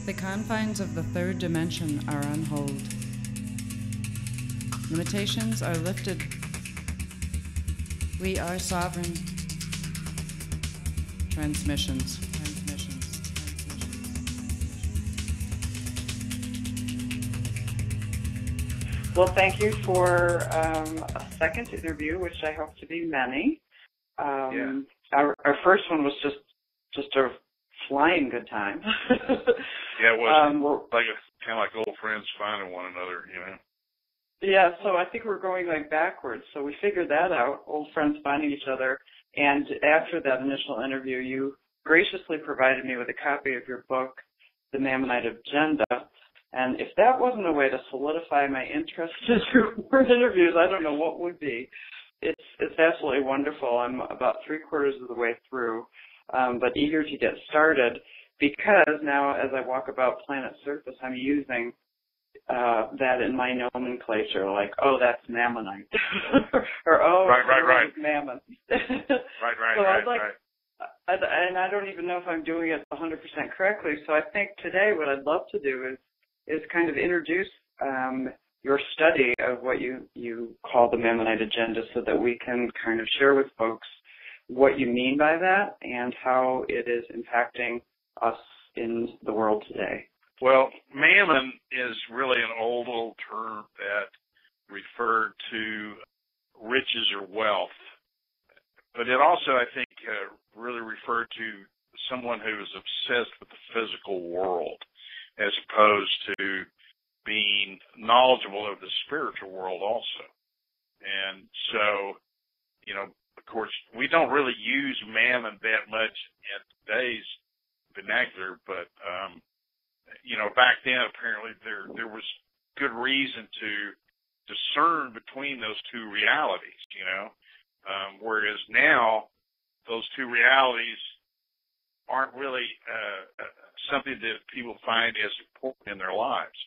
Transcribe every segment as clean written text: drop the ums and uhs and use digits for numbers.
The confines of the third dimension are on hold. Limitations are lifted. We are sovereign. Transmissions. Well, thank you for a second interview, which I hope to be many. Our first one was just a flying good time. Yeah, it was kind of like old friends finding one another, you know. Yeah, so I think we're going like backwards. So we figured that out, old friends finding each other. And after that initial interview, you graciously provided me with a copy of your book, The Mammonite Agenda. And if that wasn't a way to solidify my interest in your more interviews, I don't know what would be. It's absolutely wonderful. I'm about 3/4 of the way through, but eager to get started because now as I walk about planet surface, I'm using that in my nomenclature, like, oh, that's Mammonite, or oh, right. Mammon. Right. And I don't even know if I'm doing it 100% correctly. So I think today what I'd love to do is kind of introduce your study of what you call the Mammonite Agenda so that we can kind of share with folks what you mean by that and how it is impacting us in the world today. Well, Mammon is really an old term that referred to riches or wealth. But it also, I think, really referred to someone who is obsessed with the physical world as opposed to being knowledgeable of the spiritual world also. And so, you know, of course, we don't really use Mammon that much in today's vernacular, but, you know, back then apparently there was good reason to discern between those two realities, you know, whereas now those two realities aren't really something that people find as important in their lives.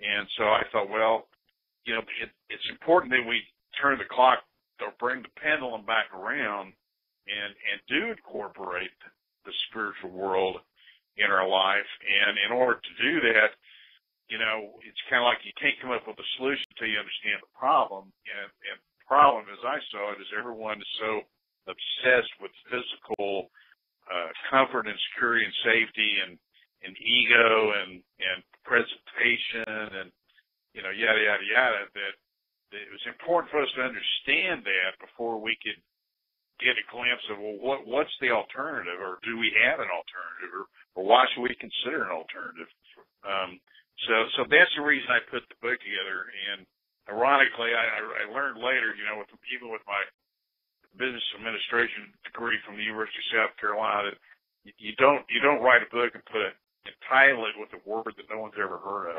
And so I thought, well, you know, it's important that we turn the clock or bring the pendulum back around and do incorporate the spiritual world in our life. And in order to do that, you know, it's kind of like you can't come up with a solution until you understand the problem. And the problem, as I saw it, is everyone is so obsessed with physical comfort and security and safety and ego and presentation and, you know, yada, yada, yada, that it was important for us to understand that before we could get a glimpse of, well, what's the alternative, or do we have an alternative, or why should we consider an alternative? So that's the reason I put the book together. And ironically, I learned later, you know, even with my business administration degree from the University of South Carolina, that you don't write a book and title it with a word that no one's ever heard of.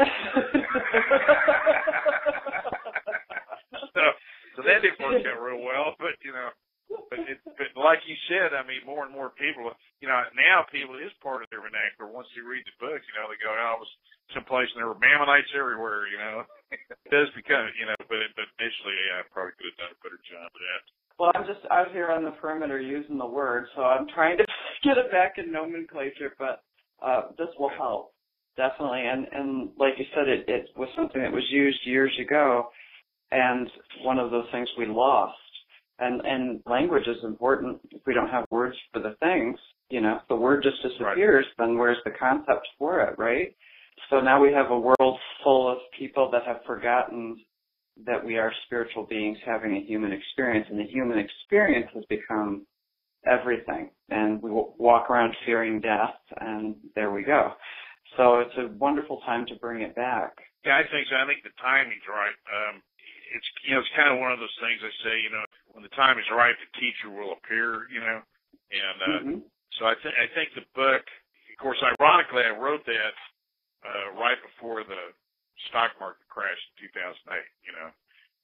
so that didn't work out real well, but you know, but like you said, I mean, more and more people, you know, now people, it is part of their vernacular. Once they read the book, you know, they go, oh, I was someplace and there were Mammonites everywhere, you know. It does become, you know, but initially, I probably could have done a better job of that. Well, I'm just out here on the perimeter using the word, so I'm trying to get it back in nomenclature, but this will help, definitely. And like you said, it was something that was used years ago, and one of those things we lost. And language is important. If we don't have words for the things, you know, if the word just disappears, then where's the concept for it, right? So now we have a world full of people that have forgotten that we are spiritual beings having a human experience, and the human experience has become everything. And we walk around fearing death, and there we go. So it's a wonderful time to bring it back. Yeah, I think so. I think the timing's right. It's, you know, it's kind of one of those things I say, you know, when the time is right, the teacher will appear, you know. And so I think the book, of course, ironically, I wrote that right before the stock market crashed in 2008, you know.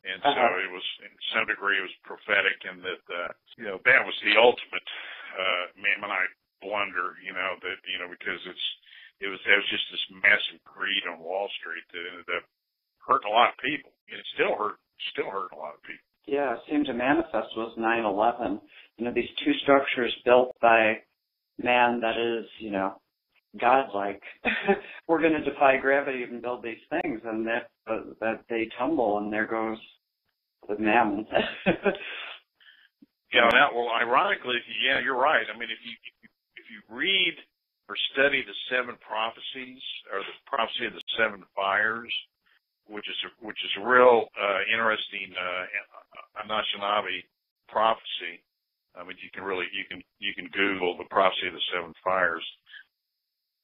And so it was, in some degree, it was prophetic, and that, you know, that was the ultimate Mammonite blunder, you know, that, you know, because there was just this massive greed on Wall Street that ended up hurting a lot of people. And it still hurting a lot of people. Yeah, it seemed to manifest was 9/11. You know, these two structures built by man that is, you know, godlike. We're going to defy gravity and build these things, and that they tumble, and there goes the Mammon. Well, ironically, yeah, you're right. I mean, if you read or study the seven prophecies, or the prophecy of the seven fires, which is a real interesting Anishinaabe prophecy. I mean, you can Google the prophecy of the seven fires.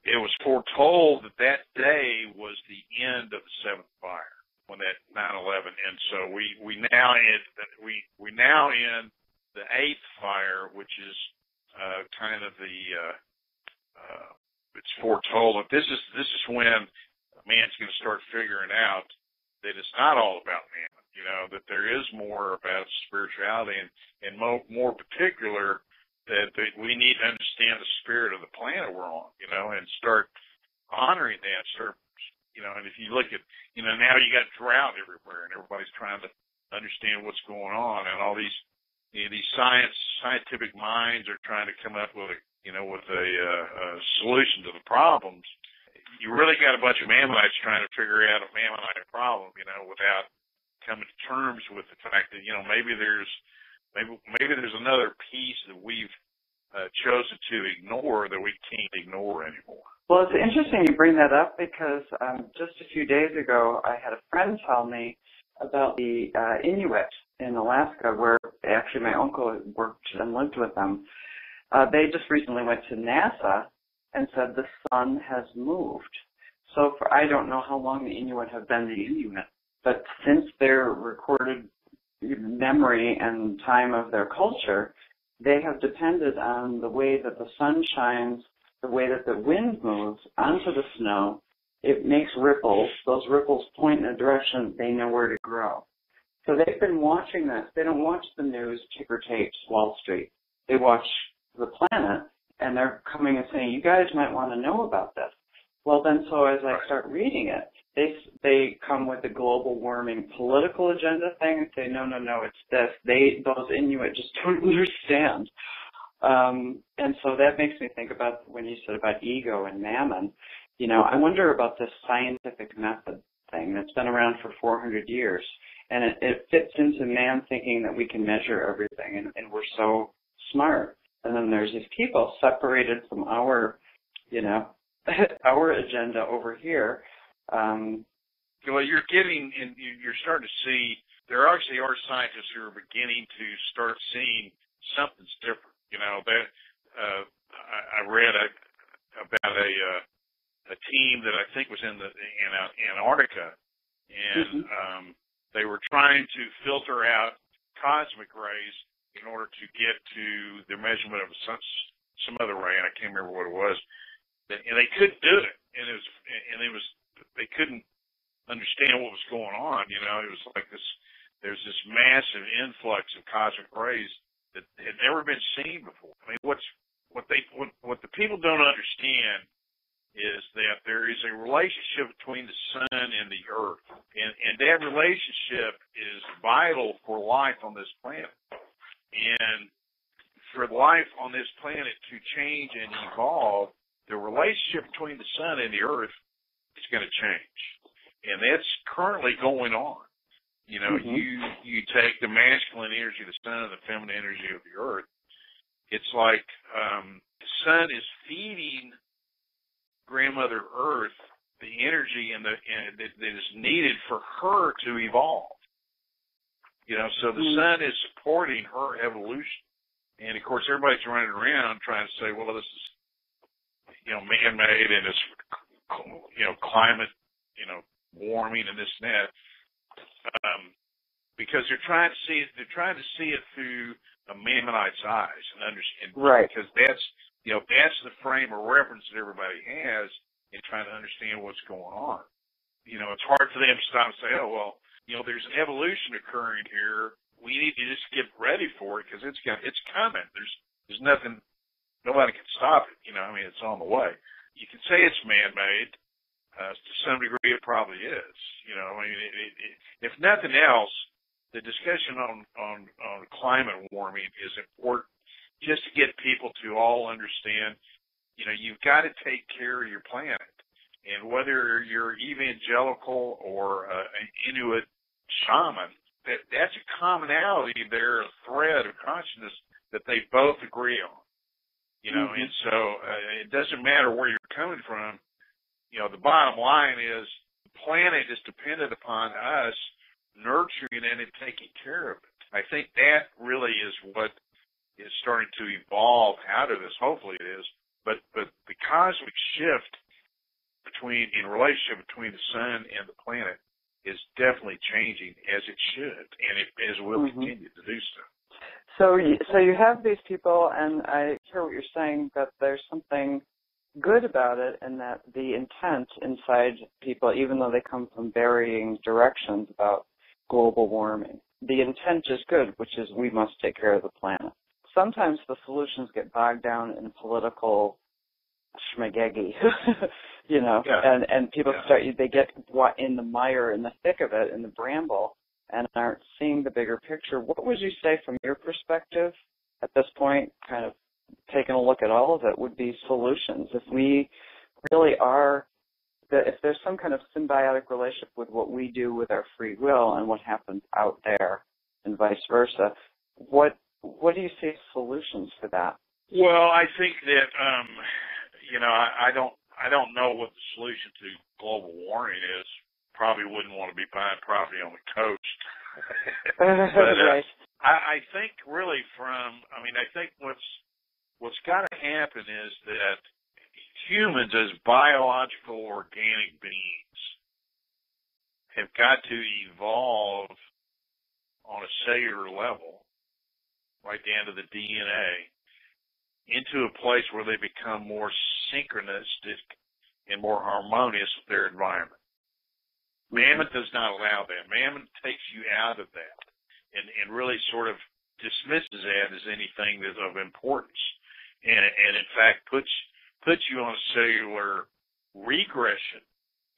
It was foretold that day was the end of the seventh fire, when that 9/11, and so we now end the eighth fire, which is kind of the it's foretold that this is when man's going to start figuring out that it's not all about Mammon, that there is more about spirituality, and more particular that we need to understand the spirit of the planet we're on, and start honoring that. And if you look at, now you got drought everywhere, and everybody's trying to understand what's going on, and all these scientific minds are trying to come up with a solution to the problems. You really got a bunch of Mammonites trying to figure out a Mammonite problem, without coming to terms with the fact that, maybe there's another piece that we've chosen to ignore that we can't ignore anymore. Well, it's interesting you bring that up, because just a few days ago I had a friend tell me about the Inuit in Alaska, where actually my uncle worked and lived with them. They just recently went to NASA and said the sun has moved. So I don't know how long the Inuit have been the Inuit, but since their recorded memory and time of their culture, they have depended on the way that the sun shines, the way that the wind moves onto the snow. It makes ripples. Those ripples point in a direction they know where to grow. So they've been watching this. They don't watch the news, ticker tapes, Wall Street. They watch the planet, and they're coming and saying, you guys might want to know about this. Well, then, so as I start reading it, they come with the global warming political agenda thing and say, no, it's this. Those Inuit just don't understand. And so that makes me think about when you said about ego and Mammon. I wonder about this scientific method thing that's been around for 400 years. And it fits into man thinking that we can measure everything, and we're so smart. And then there's these people separated from our, our agenda over here. Well, you're getting, and you're starting to see, there actually are scientists who are beginning to start seeing something's different. I read about a team that I think was in Antarctica, and they were trying to filter out cosmic rays in order to get to the measurement of some other ray, and I can't remember what it was. And they couldn't do it, and they couldn't understand what was going on. It was like this. There's this massive influx of cosmic rays that had never been seen before. I mean, what the people don't understand is that there is a relationship between the sun and the earth, and that relationship is vital for life on this planet. And for life on this planet to change and evolve, the relationship between the sun and the earth is going to change. And that's currently going on. You take the masculine energy of the sun and the feminine energy of the earth. It's like the sun is feeding grandmother Earth the energy and that is needed for her to evolve. So the sun is supporting her evolution. And of course, everybody's running around trying to say, well, this is, man-made, and it's, climate, warming and this and that. Because they're trying to see it through a Mammonite's eyes and understand. Right. Because that's the frame of reference that everybody has in trying to understand what's going on. It's hard for them to stop and say, oh, well, there's an evolution occurring here. We need to just get ready for it because it's coming. There's nothing, nobody can stop it. It's on the way. You can say it's man-made. To some degree, it probably is. If nothing else, the discussion on climate warming is important just to get people to all understand you've got to take care of your planet. And whether you're evangelical or an Inuit shaman, that's a commonality there, a thread of consciousness that they both agree on. And so it doesn't matter where you're coming from. The bottom line is the planet is dependent upon us nurturing it and taking care of it. I think that really is what is starting to evolve out of this. Hopefully it is. But the cosmic shift in relationship between the sun and the planet is definitely changing, as it should, and as will continue to do so. So you have these people, and I hear what you're saying, that there's something good about it, and that the intent inside people, even though they come from varying directions about global warming, the intent is good, which is we must take care of the planet. Sometimes the solutions get bogged down in political schmagegi, and people they get in the mire, in the thick of it, in the bramble, and aren't seeing the bigger picture. What would you say from your perspective at this point, kind of taking a look at all of it, would be solutions? If we really are, if there's some kind of symbiotic relationship with what we do with our free will and what happens out there and vice versa, what do you see as solutions for that? Well, I think that, I don't know what the solution to global warming is. Probably wouldn't want to be buying property on the coast. But right. I think really I think what's got to happen is that humans as biological organic beings have got to evolve on a cellular level, right down to the DNA, into a place where they become more synchronistic and more harmonious with their environment. Mammon does not allow that. Mammon takes you out of that and really sort of dismisses that as anything that's of importance, and in fact puts you on a cellular regression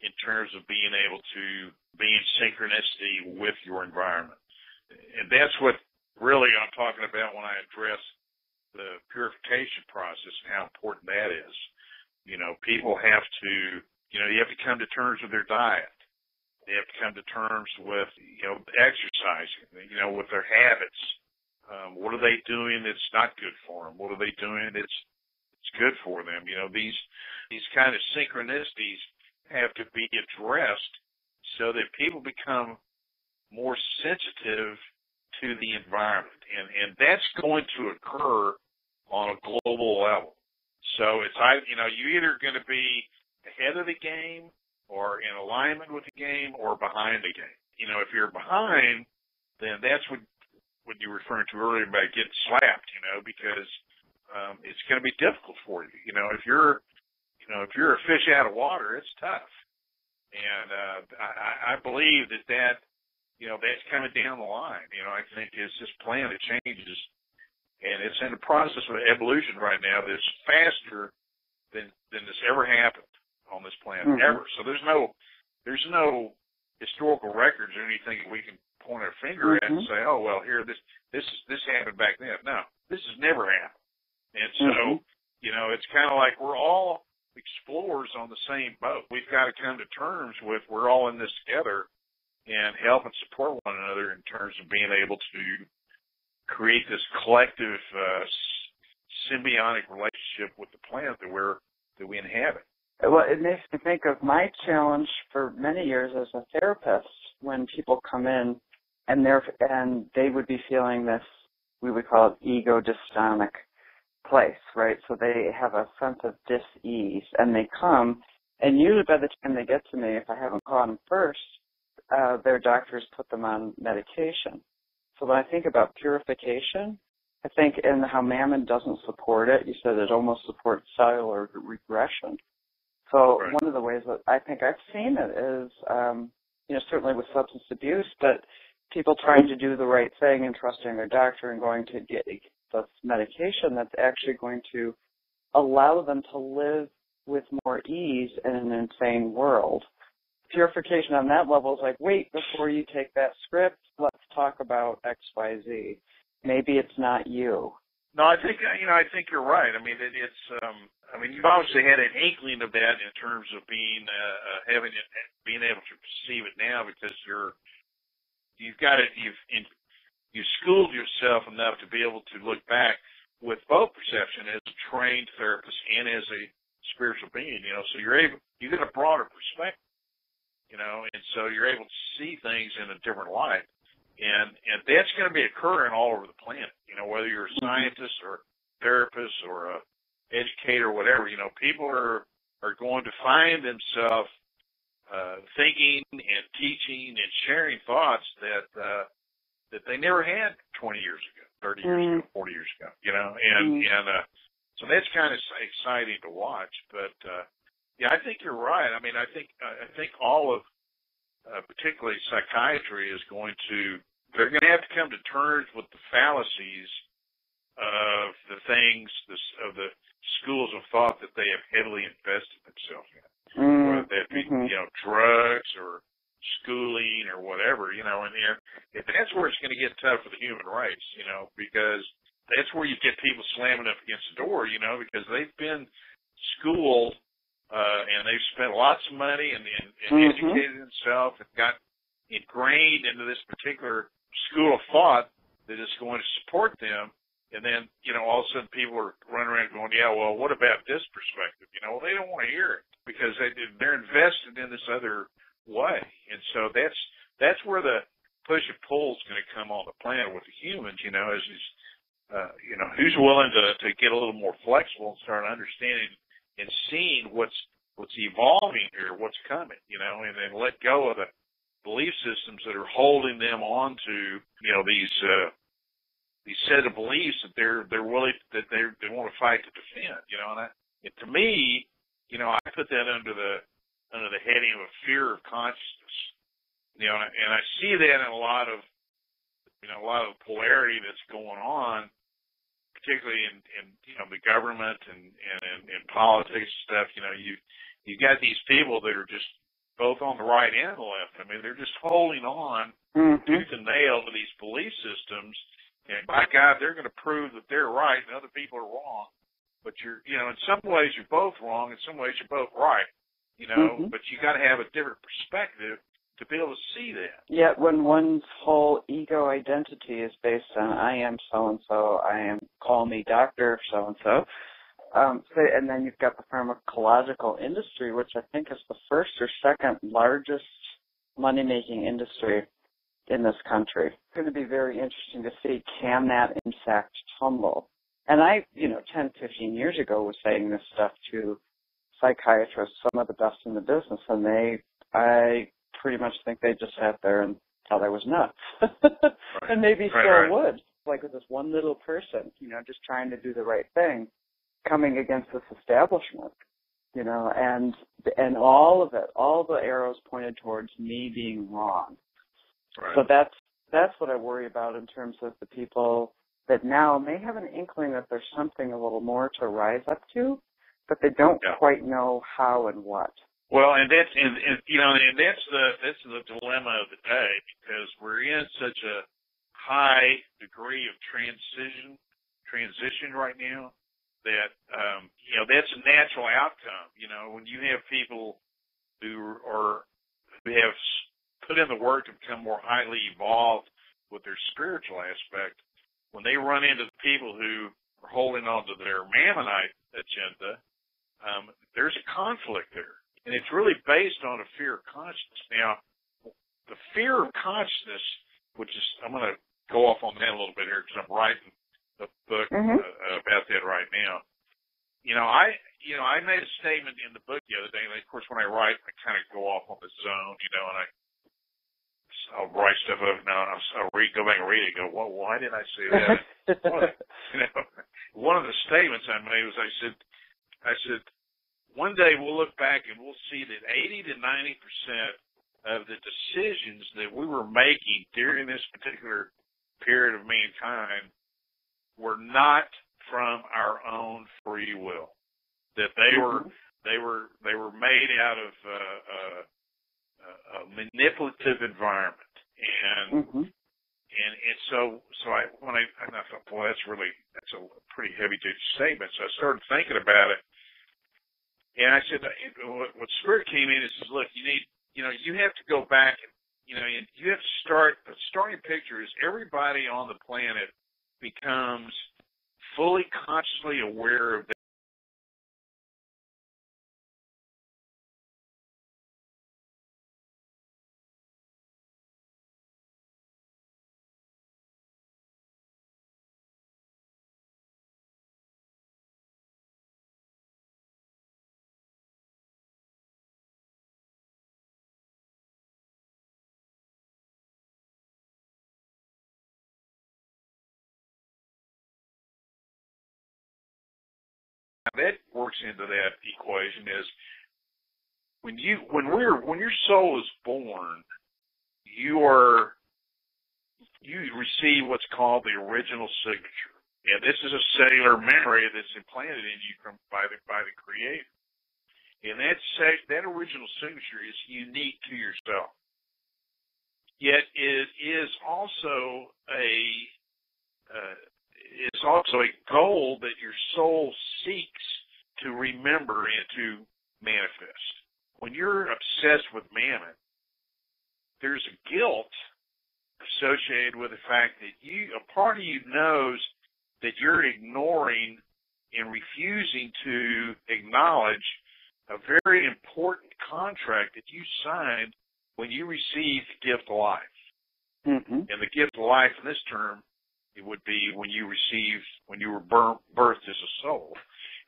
in terms of being able to be in synchronicity with your environment. And that's what really I'm talking about when I address the purification process and how important that is. People have to, you have to come to terms with their diet. They have to come to terms with, exercising, with their habits. What are they doing that's not good for them? What are they doing that's good for them? These kind of synchronicities have to be addressed so that people become more sensitive to the environment. And that's going to occur on a global level. So it's, you're either going to be ahead of the game or in alignment with the game or behind the game. If you're behind, then that's what you were referring to earlier about getting slapped, because it's going to be difficult for you. If you're a fish out of water, it's tough. And I believe that's coming down the line. I think as this planet changes, and it's in the process of evolution right now that's faster than this ever happened on this planet, ever. So there's no historical records or anything that we can point our finger at and say, oh, well, here, this happened back then. No, this has never happened. And so, it's kind of like we're all explorers on the same boat. We've got to come to terms with we're all in this together and help and support one another in terms of being able to create this collective symbiotic relationship with the planet that we inhabit. Well, it makes me think of my challenge for many years as a therapist when people come in and they would be feeling this, we would call it ego dystonic place, right? So they have a sense of dis-ease and they come, and usually by the time they get to me, if I haven't caught them first, their doctors put them on medication. So when I think about purification, I think in how Mammon doesn't support it, you said it almost supports cellular regression. So right. One of the ways that I think I've seen it is, certainly with substance abuse, but people trying to do the right thing and trusting their doctor and going to get this medication that's actually going to allow them to live with more ease in an insane world. Purification on that level is like, wait, before you take that script, let's talk about X, Y, Z. Maybe it's not you. No, I think you're right. I mean, you've obviously had an inkling of that in terms of being being able to perceive it now because you've schooled yourself enough to be able to look back with both perception as a trained therapist and as a spiritual being. So you get a broader perspective. And so you're able to see things in a different light. And that's going to be occurring all over the planet, whether you're a scientist or a therapist or a educator or whatever, people are going to find themselves thinking and teaching and sharing thoughts that they never had 20 years ago, 30 years ago, 40 years ago, and so that's kind of exciting to watch. But yeah, I think you're right. I mean, I think all of particularly psychiatry is they're going to have to come to terms with the fallacies of the things, of the schools of thought that they have heavily invested themselves in, whether that be, drugs or schooling or whatever, and that's where it's going to get tough for the human race, because that's where you get people slamming up against the door, because they've been schooled and they've spent lots of money and educated themselves and got ingrained into this particular school of thought that is going to support them. And then, all of a sudden people are running around going, yeah, well, what about this perspective? Well, they don't want to hear it because they're invested in this other way. And so that's where the push and pull is going to come on the planet with the humans, who's willing to get a little more flexible and start understanding and seeing what's evolving here, what's coming, and then let go of the belief systems that are holding them on to, these set of beliefs that they want to fight to defend, and to me, I put that under the heading of a fear of consciousness, and I see that in a lot of polarity that's going on, particularly in the government and in politics and stuff. You got these people that are just both on the right and the left. I mean, they're just holding on tooth and nail to these belief systems, and by God, they're going to prove that they're right and other people are wrong. But in some ways you're both wrong, in some ways you're both right. But you got to have a different perspective to be able to see that. Yet when one's whole ego identity is based on I am so-and-so, call me Dr. so-and-so, and then you've got the pharmacological industry, which I think is the first or second largest money-making industry in this country. It's going to be very interesting to see, can that in fact tumble? And I, 10, 15 years ago was saying this stuff to psychiatrists, some of the best in the business, and I pretty much think they just sat there and thought I was nuts. Right. And maybe still would. Like with this one little person, just trying to do the right thing, coming against this establishment, and all of it, all the arrows pointed towards me being wrong. Right. So that's what I worry about in terms of the people that now may have an inkling that there's something a little more to rise up to, but they don't quite know how and what. Well, and that's the dilemma of the day, because we're in such a high degree of transition right now that that's a natural outcome. When you have people who have put in the work to become more highly evolved with their spiritual aspect, when they run into the people who are holding on to their Mammonite agenda, there's a conflict there. And it's really based on a fear of consciousness. Now, the fear of consciousness, which is, I'm going to go off on that a little bit here because I'm writing a book about that right now. I made a statement in the book the other day, and of course when I write, I kind of go off on the zone, and I'll write stuff up now, and I'll go back and read it and go, well, why did I say that? One of the statements I made was I said, one day we'll look back and we'll see that 80 to 90% of the decisions that we were making during this particular period of mankind were not from our own free will. That they were made out of a manipulative environment, And so when I thought, boy, that's a pretty heavy duty statement. So I started thinking about it, and I said, what Spirit came in and says, look, you have to go back and you have to start. The starting picture is everybody on the planet becomes fully consciously aware of that works into that equation is when your soul is born, you receive what's called the original signature, and this is a cellular memory that's implanted in you by the Creator, and that original signature is unique to yourself. Yet it is also a goal that your soul seeks to remember and to manifest. When you're obsessed with Mammon, there's a guilt associated with the fact that a part of you knows that you're ignoring and refusing to acknowledge a very important contract that you signed when you received the gift of life. Mm-hmm. And the gift of life in this term, it would be when you were birthed as a soul.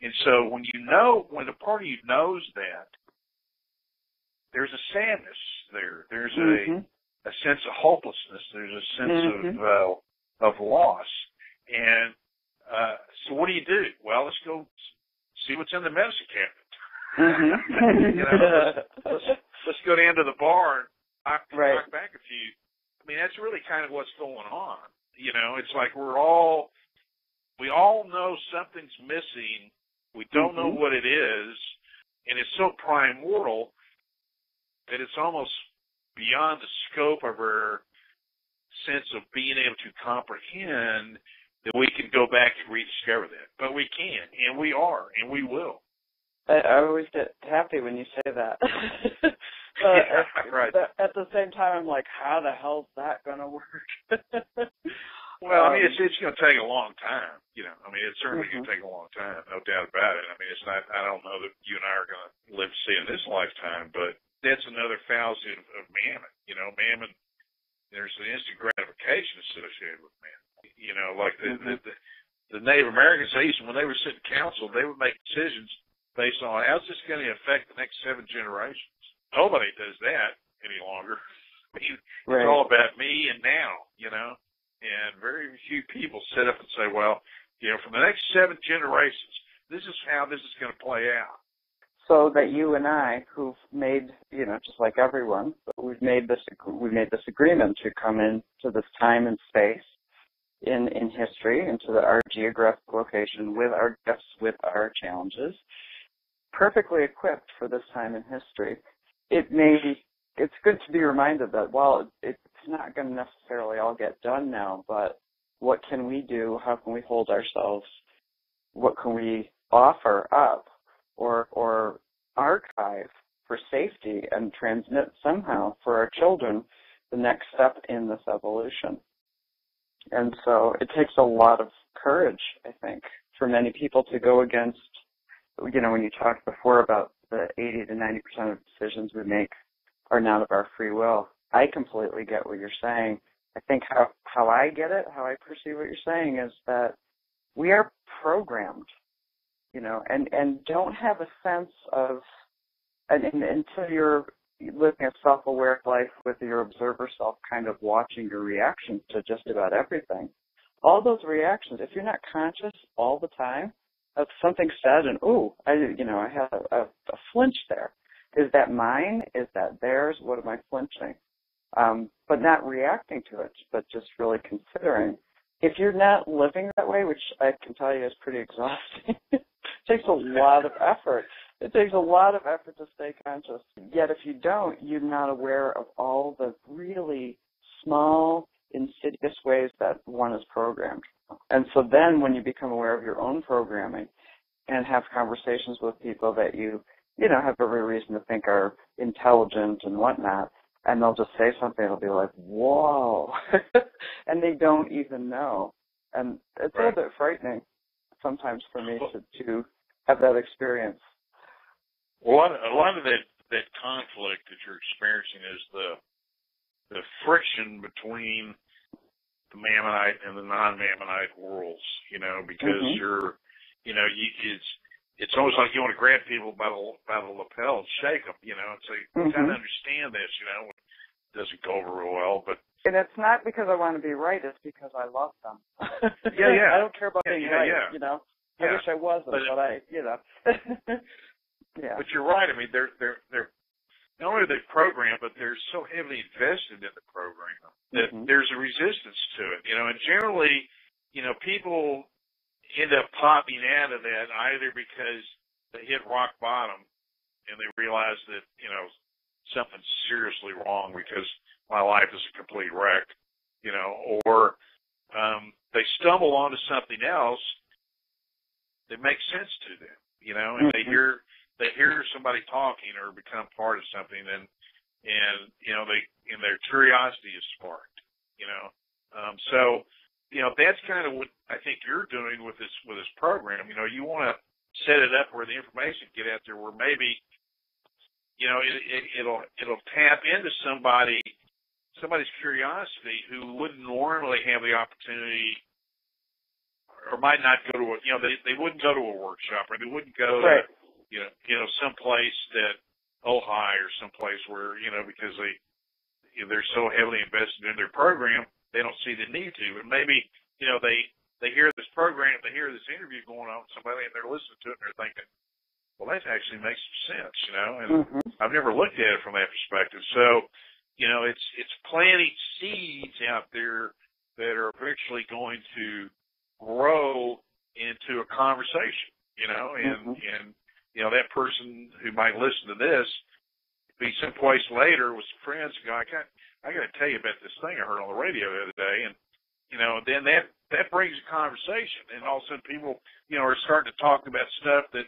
And so when the part of you knows that, there's a sadness there. There's a sense of hopelessness. There's a sense of loss. And so what do? Well, let's go see what's in the medicine cabinet. Let's go down to the bar and knock back a few. I mean, that's really kind of what's going on. It's like we all know something's missing. We don't know what it is, and it's so primordial that it's almost beyond the scope of our sense of being able to comprehend that we can go back and rediscover that. But we can, and we are, and we will. I always get happy when you say that. Right. At the same time, I'm like, how the hell's that going to work? Well, I mean, it's going to take a long time. I mean, it's certainly going to take a long time, no doubt about it. I mean, it's not. I don't know that you and I are going to live to see in this lifetime, but that's another fallacy of Mammon. Mammon. There's an instant gratification associated with Mammon. Like the Native Americans, when they were sitting council, they would make decisions based on how's this going to affect the next 7 generations. Nobody does that any longer. I mean, it's all about me and now, and very few people sit up and say, well, for the next 7 generations, this is how this is going to play out. So that you and I, who've made, just like everyone, we've made this agreement to come into this time and space in history, into our geographic location with our gifts, with our challenges, perfectly equipped for this time in history. It's good to be reminded that while it's not going to necessarily all get done now, but what can we do? How can we hold ourselves? What can we offer up or archive for safety and transmit somehow for our children the next step in this evolution? And so it takes a lot of courage, I think, for many people to go against, when you talked before about the 80 to 90% of decisions we make are not of our free will. I completely get what you're saying. I think how I get it, how I perceive what you're saying is that we are programmed, and don't have a sense of, and until you're living a self-aware life with your observer self kind of watching your reactions to just about everything. All those reactions, if you're not conscious all the time of something said and, I had a flinch there. Is that mine? Is that theirs? What am I flinching? But not reacting to it, but just really considering. If you're not living that way, which I can tell you is pretty exhausting, it takes a lot of effort. It takes a lot of effort to stay conscious. Yet if you don't, you're not aware of all the really small, insidious ways that one is programmed. And so then when you become aware of your own programming and have conversations with people that you have every reason to think are intelligent and whatnot, and they'll just say something, it'll be like, whoa, and they don't even know. And it's a little bit frightening sometimes for me to have that experience. Well, a lot of that conflict that you're experiencing is the friction between the Mammonite and the non-Mammonite worlds, because it's almost like you want to grab people by the lapel and shake them, and say, we kind of understand this, it doesn't go over real well, but. And it's not because I want to be right, it's because I love them. Yeah. I don't care about being right, I wish I wasn't, but I. Yeah. But you're right. I mean, they're not only the program, but they're so heavily invested in the program that there's a resistance to it. And generally, people end up popping out of that either because they hit rock bottom and they realize that something's seriously wrong because my life is a complete wreck, or they stumble onto something else that makes sense to them, and they hear somebody talking or become part of something, and their curiosity is sparked, so that's kind of what I think you're doing with this program. You want to set it up where the information get out there, where maybe it'll tap into somebody's curiosity who wouldn't normally have the opportunity, or might not go to they wouldn't go to a workshop, or they wouldn't go to someplace that Ojai or someplace where because they're so heavily invested in their program, they don't see the need to. But maybe they hear this program, they hear this interview going on with somebody, and they're listening to it, and they're thinking, well, that actually makes some sense, and I've never looked at it from that perspective. So, it's planting seeds out there that are eventually going to grow into a conversation, and that person who might listen to this be someplace later with some friends and go, I got to tell you about this thing I heard on the radio the other day, and then that brings a conversation, and all of a sudden people are starting to talk about stuff that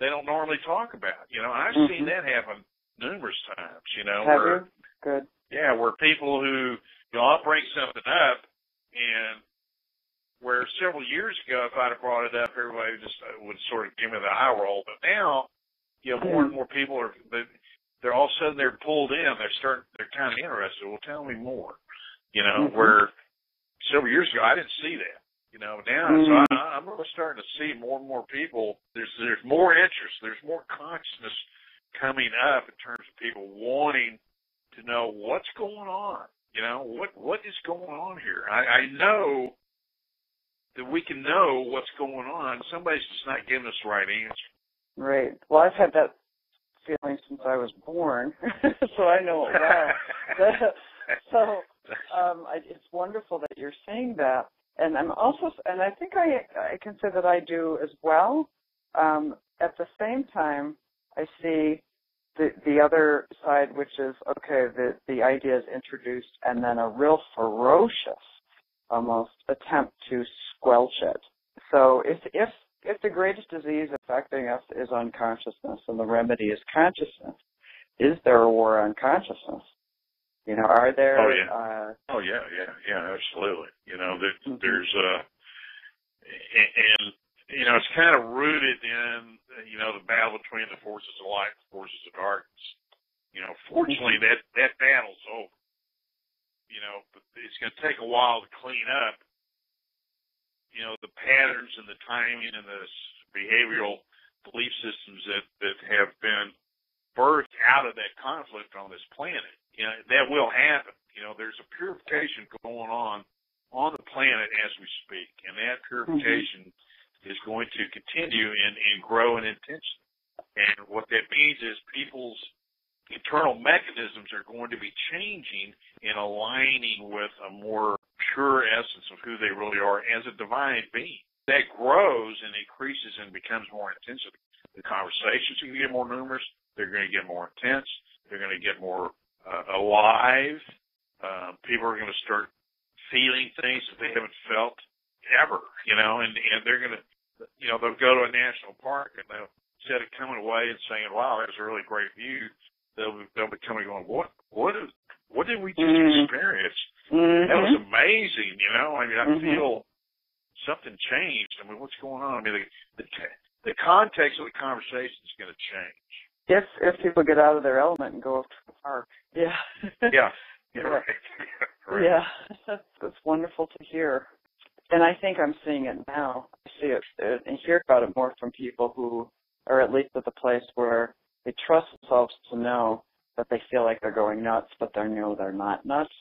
they don't normally talk about. I've seen that happen numerous times. Have you? Good. Yeah, where people who I'll bring something up, and where several years ago, if I'd have brought it up, everybody just would sort of give me the eye roll. But now, more and more people they're all of a sudden they're pulled in. They're kind of interested. Well, tell me more. Where several years ago I didn't see that. Now so I'm really starting to see more and more people. There's more interest. There's more consciousness coming up in terms of people wanting to know what's going on. What is going on here? I know that we can know what's going on. Somebody's just not giving us the right answer. Right. Well, I've had that feeling since I was born, so I know it well. So it's wonderful that you're saying that. And I'm also, and I think I can say that I do as well. At the same time, I see the other side, which is, okay, the idea is introduced, and then a real ferocious, almost attempt to squelch it. So if the greatest disease affecting us is unconsciousness, and the remedy is consciousness, is there a war on consciousness? Are there? Oh yeah. Absolutely. There's and it's kind of rooted in the battle between the forces of light and the forces of darkness. Fortunately that battle's over. But it's going to take a while to clean up. The patterns and the timing and the behavioral belief systems that have been birthed out of that conflict on this planet. That will happen. There's a purification going on the planet as we speak, and that purification is going to continue and grow in intensity. And what that means is people's internal mechanisms are going to be changing and aligning with a more pure essence of who they really are as a divine being. That grows and increases and becomes more intense. The conversations are going to get more numerous. They're going to get more intense. They're going to get more alive. People are going to start feeling things that they haven't felt ever, and they're going to, they'll go to a national park and they'll, instead of coming away and saying, wow, that was a really great view, they'll be coming going, what did we just experience? That was amazing, I feel something changed. What's going on? The context of the conversation is going to change. If people get out of their element and go up to the park. Yeah. Yeah. Yeah, right. Right. Yeah. That's wonderful to hear. And I think I'm seeing it now. I see it and hear about it more from people who are at least at the place where they trust themselves to know that they feel like they're going nuts, but they know they're not nuts.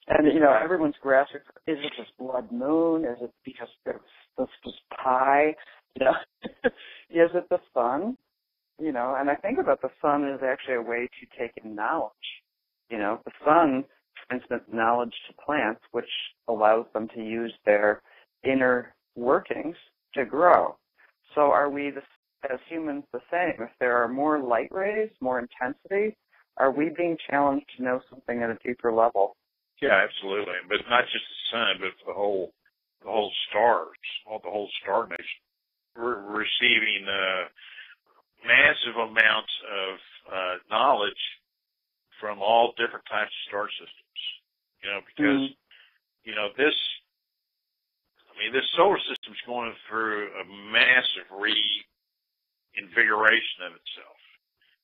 And, everyone's grasping, is it this blood moon? Is it because this pie? Is it the sun? And I think about the sun as actually a way to take in knowledge. The sun transmits knowledge to plants, which allows them to use their inner workings to grow. So are we, as humans, the same? If there are more light rays, more intensity, are we being challenged to know something at a deeper level? Yeah, absolutely. But not just the sun, but the whole stars, the whole star nation. We're receiving massive amounts of knowledge from all different types of star systems. Because this solar system is going through a massive reinvigoration of itself,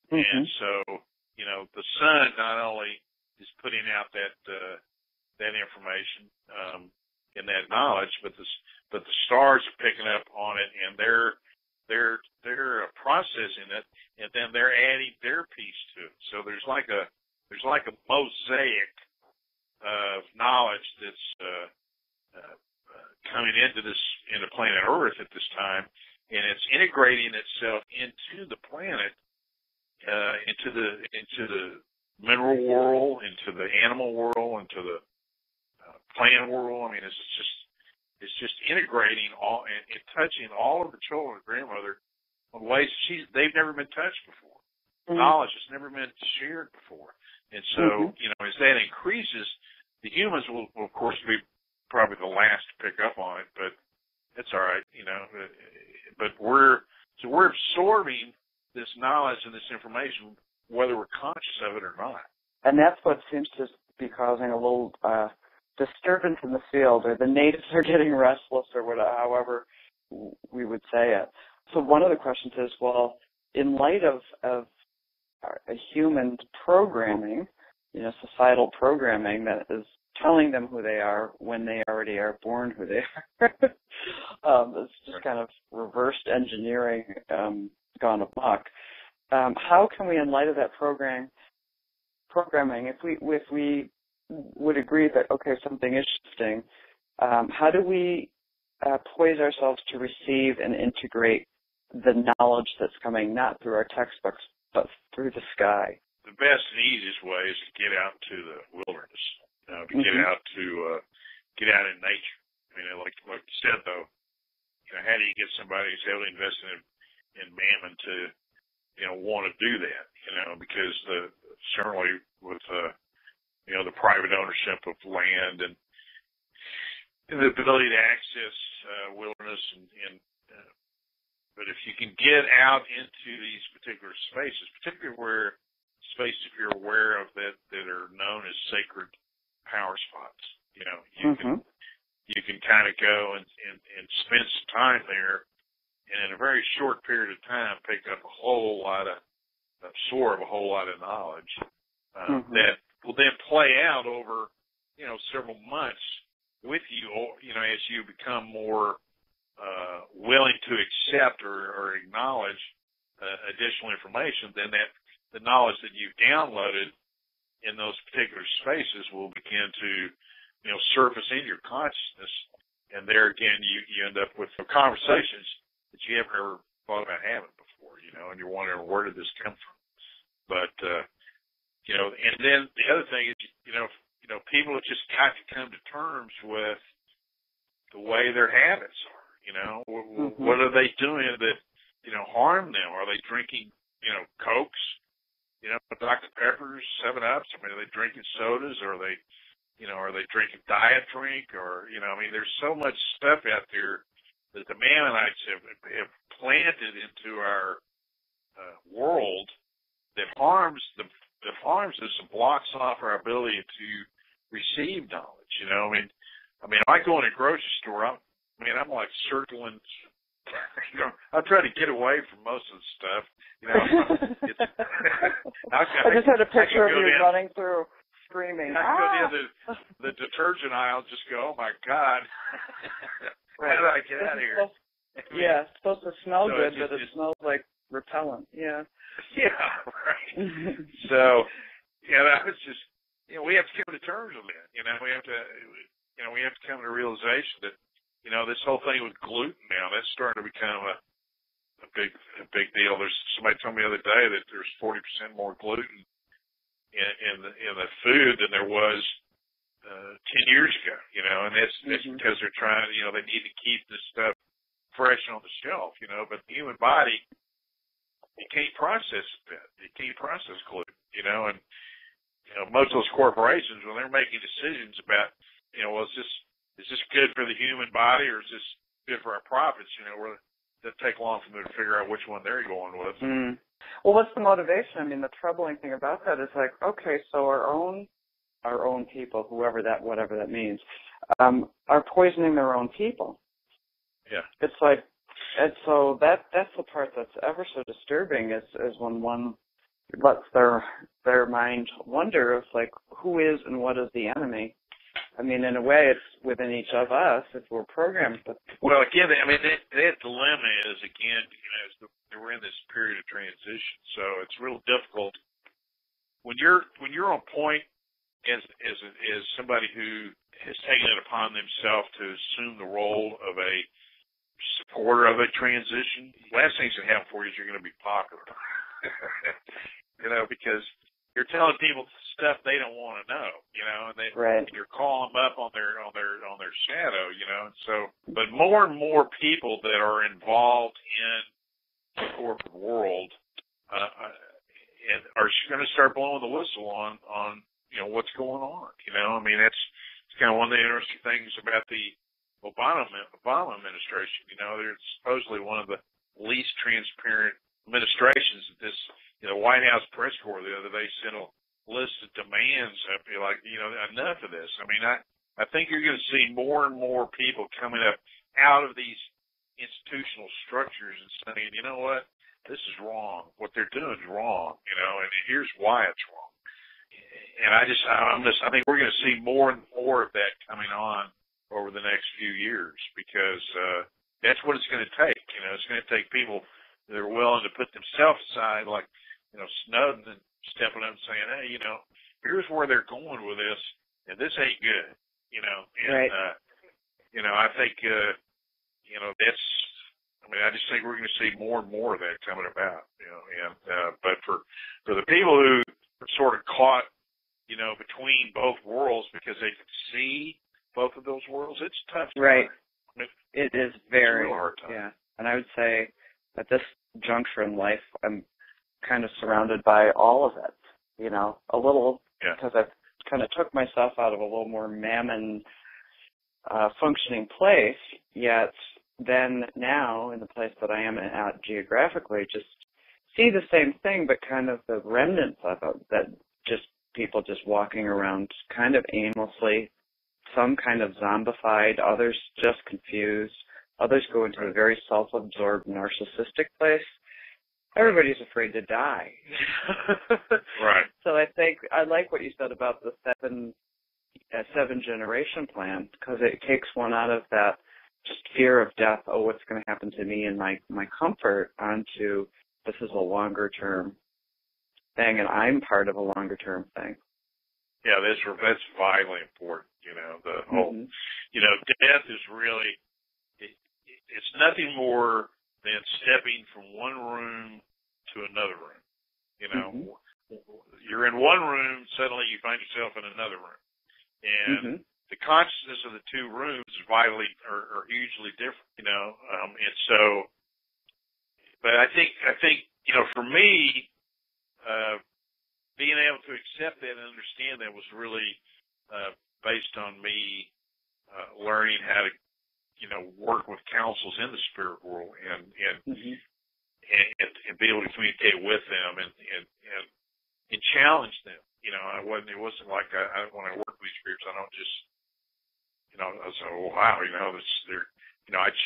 and so the sun not only is putting out that information and that knowledge, but the stars are picking up on it, and they're processing it, and then they're adding their piece to it. So there's like a mosaic of knowledge that's coming into planet Earth at this time, and it's integrating itself into the planet, into the mineral world, into the animal world, into the plant world. It's just integrating all and touching all of the children and grandmother in ways they've never been touched before. Knowledge has never been shared before. And so, as that increases, the humans will of course, be probably the last to pick up on it, but that's all right, But we're absorbing this knowledge and this information, whether we're conscious of it or not. And that's what seems to be causing a little disturbance in the field, or the natives are getting restless, or whatever, however we would say it. So one of the questions is, well, in light of a human programming, societal programming that is telling them who they are when they already are born who they are. It's just kind of reversed engineering gone amok. How can we, in light of that programming, if we would agree that, okay, something is shifting, how do we poise ourselves to receive and integrate the knowledge that's coming not through our textbooks, but through the sky? The best and easiest way is to get out to the wilderness, to get out in nature. Like you said, though, how do you get somebody who's heavily invested in Mammon to, want to do that? Because certainly with the private ownership of land and the ability to access wilderness but if you can get out into these particular spaces, particularly where spaces you're aware of that are known as sacred power spots, you can kind of go and spend some time there, and in a very short period of time pick up absorb a whole lot of knowledge that will then play out over several months with you, as you become more willing to accept or acknowledge additional information. Then the knowledge that you've downloaded in those particular spaces will begin to surface in your consciousness, and there again you end up with conversations that you haven't ever thought about having before, and you're wondering, where did this come from? But and then the other thing is, people have just got to come to terms with the way their habits are. What are they doing that harm them? Are they drinking Cokes, Dr. Peppers, 7-Ups? Are they drinking sodas? Or are they are they drinking diet drink or, I mean, there's so much stuff out there that the Mammonites have planted into our world that harms us and blocks off our ability to receive knowledge. I mean, if I go in a grocery store, I'm like circling. I try to get away from most of the stuff. I just had a picture of you running through, screaming. I go down the detergent aisle, just go, oh my God, right. How did I get out of here? Yeah, it's supposed to smell good, but it smells like repellent. Yeah. Yeah, right. So, that was just, we have to come to terms with that. We have to come to the realization that, this whole thing with gluten now, that's starting to become a big deal. Somebody told me the other day that there's 40% more gluten in the food than there was 10 years ago. And that's because they're trying. They need to keep this stuff fresh on the shelf. But the human body, you can't process that. You can't process gluten. And most of those corporations, when they're making decisions about, well, is this good for the human body or is this good for our profits? It take long for them to figure out which one they're going with. Mm. Well, what's the motivation? I mean, the troubling thing about that is like, okay, so our own people, whatever that means, are poisoning their own people. Yeah. It's like, and so that's the part that's ever so disturbing is when one lets their mind wonder of like who is and what is the enemy. I mean, in a way, it's within each of us if we're programmed. But well, again, I mean, that dilemma is again, we're in this period of transition, so it's real difficult when you're on point as somebody who has taken it upon themselves to assume the role of a supporter of a transition. Last thing's going to happen for you is you're going to be popular, because you're telling people stuff they don't want to know, and you're calling them up on their shadow, and so, but more and more people that are involved in the corporate world and are going to start blowing the whistle on what's going on. I mean, it's kind of one of the interesting things about the Obama administration. They're supposedly one of the least transparent administrations. That this, the White House press corps the other day sent a list of demands up. You're like, enough of this. I mean, I think you're going to see more and more people coming up out of these institutional structures and saying, you know what, this is wrong. What they're doing is wrong. And here's why it's wrong. And I think we're going to see more and more of that coming on over the next few years because that's what it's going to take. It's going to take people that are willing to put themselves aside, like, Snowden, and stepping up and saying, hey, here's where they're going with this, and this ain't good, And, right. I think, that's, I just think we're going to see more and more of that coming about, but for the people who are sort of caught, between both worlds because they can see both of those worlds, it's tough. Right. It is very, it's a real hard time. Yeah. And I would say at this juncture in life, I'm kind of surrounded by all of it, a little, because I've kind of took myself out of a little more Mammon functioning place, yet then now in the place that I am at geographically, just see the same thing, but kind of the remnants of it, that just people just walking around kind of aimlessly, some kind of zombified, others just confused, others go into a very self-absorbed narcissistic place. Everybody's afraid to die. Right. So I think I like what you said about the seven generation plan, because it takes one out of that just fear of death, what's going to happen to me and my comfort, onto this is a longer term thing and I'm part of a longer term thing. Yeah, that's vitally important. The whole, death is really, it's nothing more than stepping from one room to another room. You're in one room, suddenly you find yourself in another room. And the consciousness of the two rooms is vitally are hugely different, and so, but I think, for me, being able to accept that and understand that was really, based on me learning how to, work with councils in the spirit world and be able to communicate with them and challenge them. It wasn't like when I work with these groups, I don't just, I say, oh, wow, I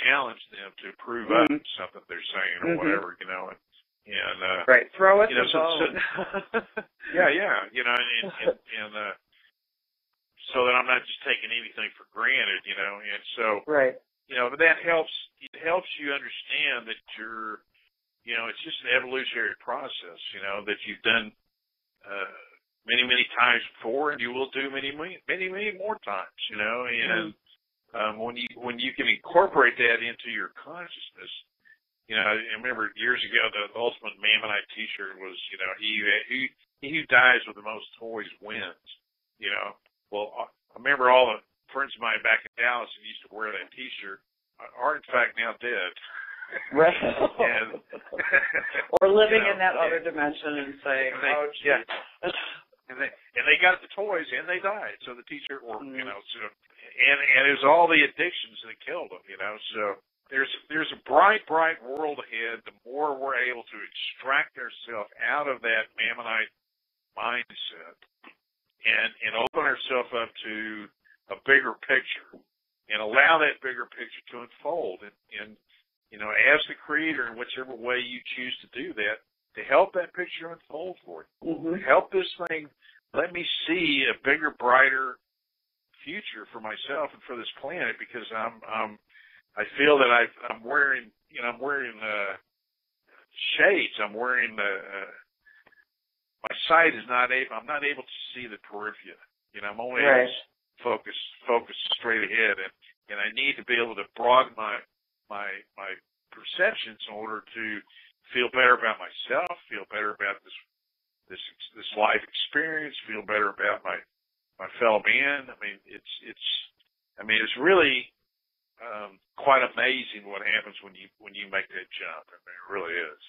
challenge them to prove up something they're saying or whatever, and right, throw it to yeah, and so that I'm not just taking anything for granted, and so, right. But that helps you understand that it's just an evolutionary process, that you've done, many, many times before, and you will do many, many, many, many more times, and, when you can incorporate that into your consciousness, I remember years ago the ultimate Mammonite T-shirt was, he who dies with the most toys wins. Well, I remember all the friends of mine back in Dallas who used to wear that T-shirt are in fact now dead. Right. And, or living in that other dimension and saying, oh, geez. Yeah. And they got the toys and they died. So the T-shirt worked, so, and it was all the addictions that killed them, so. There's a bright world ahead. The more we're able to extract ourselves out of that Mammonite mindset and open ourselves up to a bigger picture and allow that bigger picture to unfold and as the creator in whichever way you choose to do that, to help that picture unfold for you. Help this thing, let me see a bigger, brighter future for myself and for this planet, because I feel that I'm wearing shades. I'm wearing my sight is not able. I'm not able to see the periphery. I'm only able to focus straight ahead, and I need to be able to broaden my perceptions in order to feel better about myself, feel better about this life experience, feel better about my fellow man. It's really quite amazing what happens when you make that jump. It really is.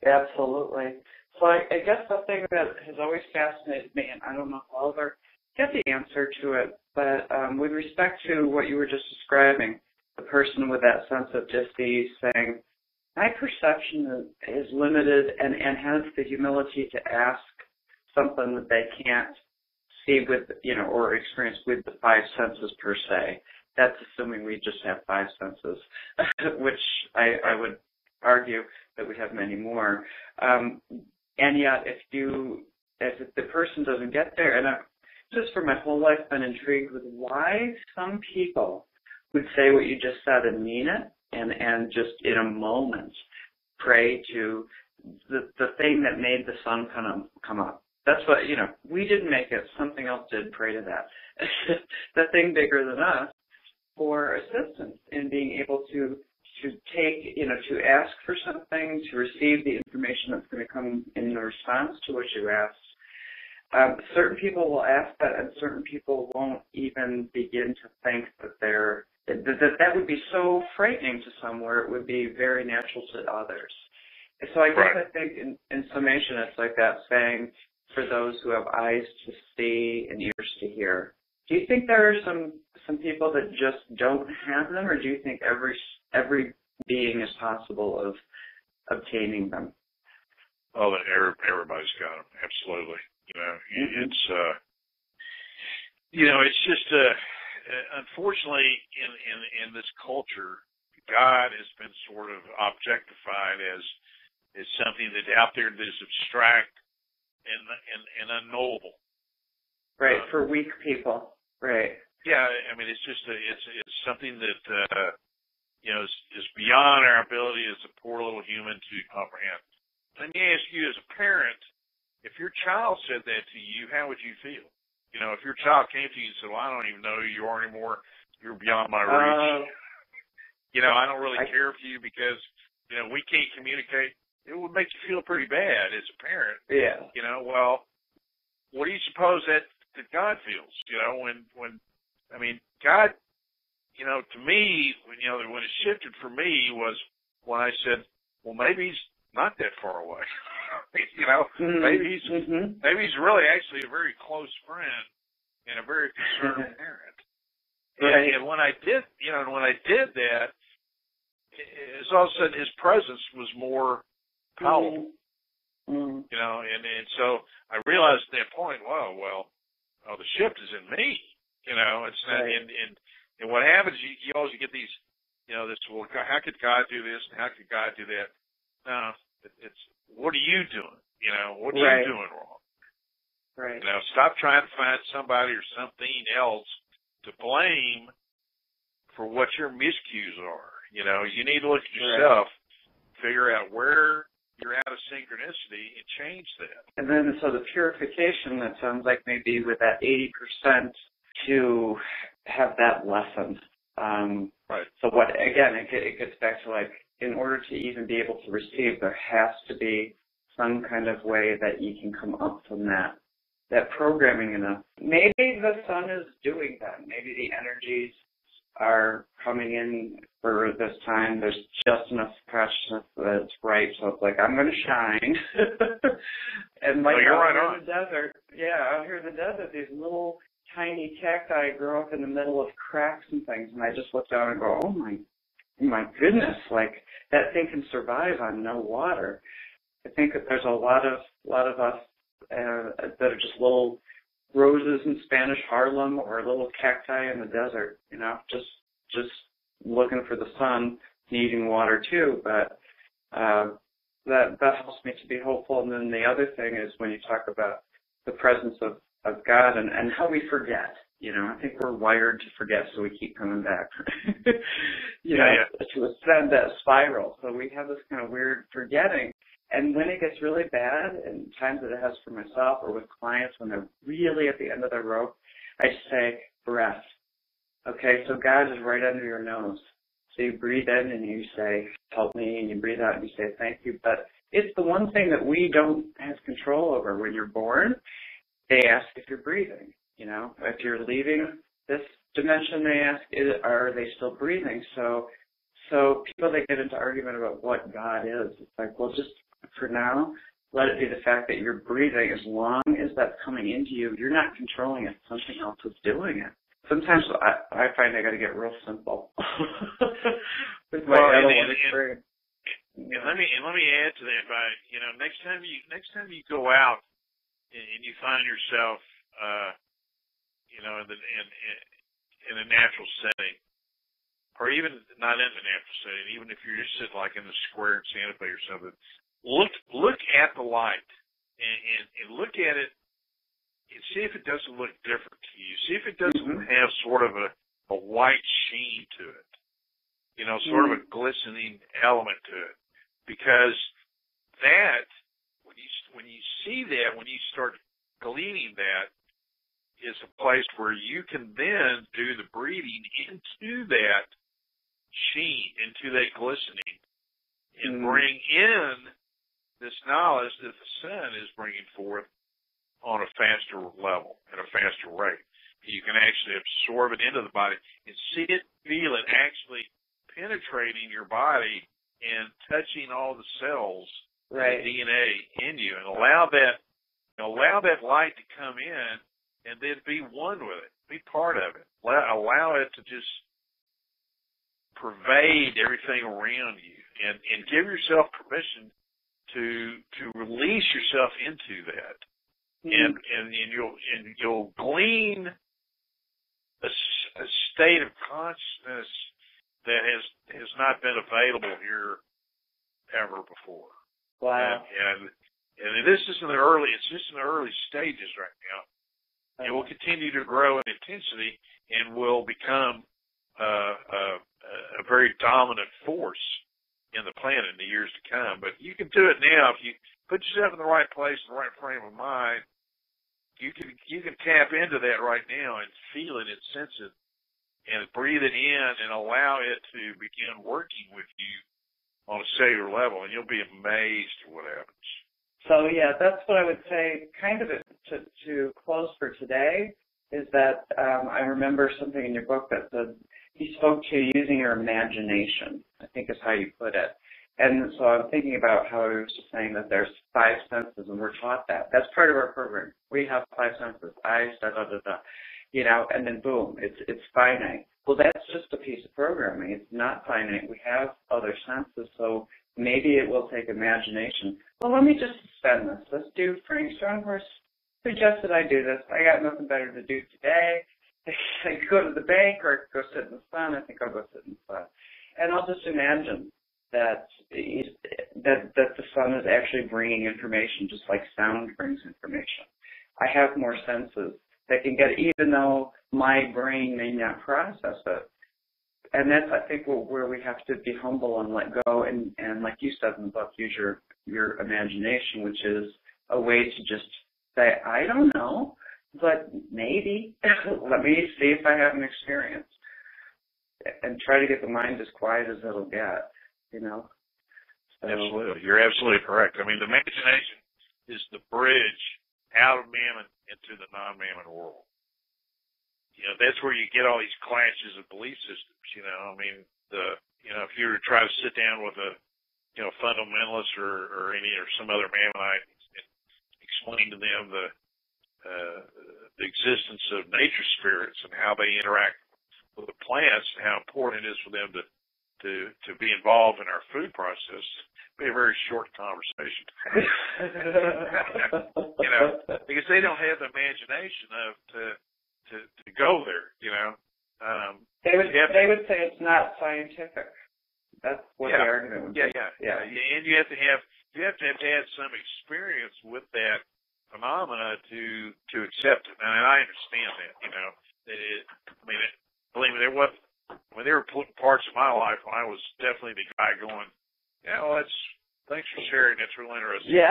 Absolutely. So I guess the thing that has always fascinated me, and I don't know if I'll ever get the answer to it, but with respect to what you were just describing, the person with that sense of dis-ease saying, my perception is limited, and has the humility to ask something that they can't see with, or experience with the five senses per se. That's assuming we just have five senses, which I would argue that we have many more. And yet, if the person doesn't get there, and I've just for my whole life been intrigued with why some people would say what you just said and mean it, and just in a moment pray to the thing that made the sun come up. That's what, we didn't make it. Something else did. Pray to that. The thing bigger than us, for assistance in being able to take, to ask for something, to receive the information that's going to come in the response to what you asked. Certain people will ask that, and certain people won't even begin to think that would be so frightening to some, where it would be very natural to others. So I guess I think in summation, it's like that saying, for those who have eyes to see and ears to hear. Do you think there are some people that just don't have them, or do you think every being is possible of obtaining them? Oh, everybody's got them. Absolutely. It's just unfortunately in this culture, God has been sort of objectified as something that's out there that is abstract and unknowable. Right, for weak people. Right. Yeah, it's just it's something that is beyond our ability as a poor little human to comprehend. Let me ask you, as a parent, if your child said that to you, how would you feel? If your child came to you and said, "Well, I don't even know who you are anymore. You're beyond my reach. I don't really care for you because we can't communicate." It would make you feel pretty bad as a parent. Yeah. Well, what do you suppose that God feels? When God, to me, when it shifted for me was when I said, well, maybe he's not that far away. Maybe he's really actually a very close friend and a very concerned parent. Right. And when I did, that, it's all of a sudden his presence was more palatable. Mm-hmm. And so I realized at that point, the shift is in me. It's not, right. and what happens, you always get these, how could God do this and how could God do that? No, it's what are you doing? What are right. you doing wrong? Right. Stop trying to find somebody or something else to blame for what your miscues are. You need to look at yourself, figure out where you're out of synchronicity, and change that. And then, so the purification, that sounds like maybe with that 80% to have that lesson. Right. So what, again, it gets back to like, in order to even be able to receive, there has to be some kind of way that you can come up from that programming enough. Maybe the sun is doing that. Maybe the energies are coming in for this time. There's just enough consciousness that it's right. So it's like, I'm going to shine. And like out here in the desert, out here in the desert, these little tiny cacti grow up in the middle of cracks and things. And I just look down and go, oh my goodness, like that thing can survive on no water. I think that there's a lot of us that are just little roses in Spanish Harlem or little cacti in the desert, just looking for the sun, needing water too. But that helps me to be hopeful. And then the other thing is when you talk about the presence of God and how we forget. I think we're wired to forget, so we keep coming back. To ascend that spiral. So we have this kind of weird forgetting. And when it gets really bad, and times that it has for myself or with clients when they're really at the end of their rope, I just say, breath. Okay, so God is right under your nose. So you breathe in and you say, help me, and you breathe out and you say, thank you. But it's the one thing that we don't have control over. When you're born, they ask if you're breathing. If you're leaving this dimension, they ask, are they still breathing? So people, they get into argument about what God is. It's like, well, just for now, let it be the fact that you're breathing. As long as that's coming into you, you're not controlling it. Something else is doing it. Sometimes I find I got to get real simple with my experience. And let me add to that by next time you go out and you find yourself in a natural setting, or even not in the natural setting, even if you're just sitting like in the square in Santa Fe or something, look at the light and look at it and see if it doesn't look different to you. See if it doesn't have sort of a white sheen to it, sort of a glistening element to it. Because that, when you see that, when you start gleaning that, is a place where you can then do the breathing into that sheen, into that glistening, and bring in this knowledge that the sun is bringing forth on a faster level, at a faster rate. You can actually absorb it into the body and see it, feel it actually penetrating your body and touching all the cells, the DNA in you, and allow that light to come in and then be one with it, be part of it. Allow it to just pervade everything around you, and give yourself permission to release yourself into that, and you'll glean a state of consciousness that has not been available here ever before. Wow. And this is it's just in the early stages right now. It will continue to grow in intensity and will become a very dominant force in the planet in the years to come. But you can do it now if you put yourself in the right place, in the right frame of mind. You can tap into that right now and feel it and sense it and breathe it in and allow it to begin working with you on a cellular level, and you'll be amazed at what happens. So, that's what I would say kind of to close for today is that I remember something in your book that said he spoke to using your imagination, I think is how you put it. And so I'm thinking about how he was just saying that there's 5 senses, and we're taught that. That's part of our program. We have 5 senses. Eyes, da-da-da-da. and then boom, it's finite. Well, that's just a piece of programming. It's not finite. We have other senses, so maybe it will take imagination. Well, let me just suspend this. Let's do Frank Stronghorse suggested I do this. I got nothing better to do today. I could go to the bank or go sit in the sun. I think I'll go sit in the sun. And I'll just imagine that the sun is actually bringing information, just like sound brings information. I have more senses that can get, even though my brain may not process it. And that's, I think, where we have to be humble and let go. And like you said in the book, use your imagination, which is a way to just say, I don't know, but maybe. Let me see if I have an experience. And try to get the mind as quiet as it'll get, So. Absolutely. You're absolutely correct. I mean, the imagination is the bridge out of Mammon into the non-Mammon world. That's where you get all these clashes of belief systems, I mean, if you were to try to sit down with a, fundamentalist or some other Mammonite and explain to them the existence of nature spirits and how they interact with the plants and how important it is for them to be involved in our food process, it'd be a very short conversation. Because they don't have the imagination to go there, They would say it's not scientific. That's what the argument would be. Yeah. And you have to have had some experience with that phenomena to accept it. And I understand that, believe me, there were parts of my life when I was definitely the guy going, thanks for sharing. That's real interesting. Yeah,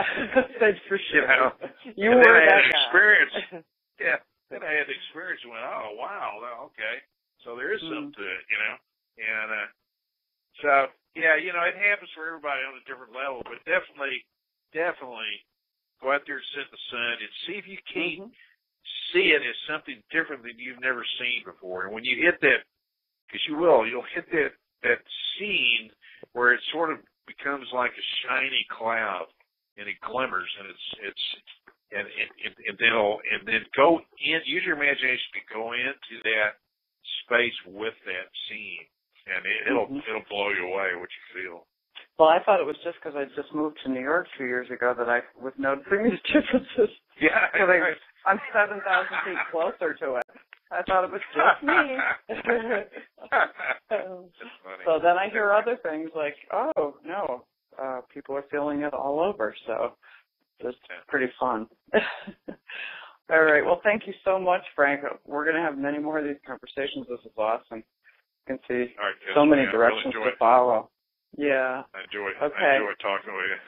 thanks for sharing. You were that guy. Experience. Yeah. Then I had the experience and went, oh, wow, okay. So there is something to it, And so, it happens for everybody on a different level, but definitely go out there and sit in the sun and see if you can't see it as something different than you've never seen before. And when you hit that, because you'll hit that scene where it sort of becomes like a shiny cloud and it glimmers and and then go in, use your imagination to go into that space with that scene, and it'll blow you away what you feel. Well, I thought it was just because I just moved to New York 2 years ago that I was noticing these differences. Yeah, because I'm 7,000 feet closer to it. I thought it was just me. So then I hear other things like, oh no, people are feeling it all over. So. It's pretty fun. All right. Well, thank you so much, Frank. We're going to have many more of these conversations. This is awesome. You can see so many directions to follow. Yeah. I enjoy Okay. talking with you.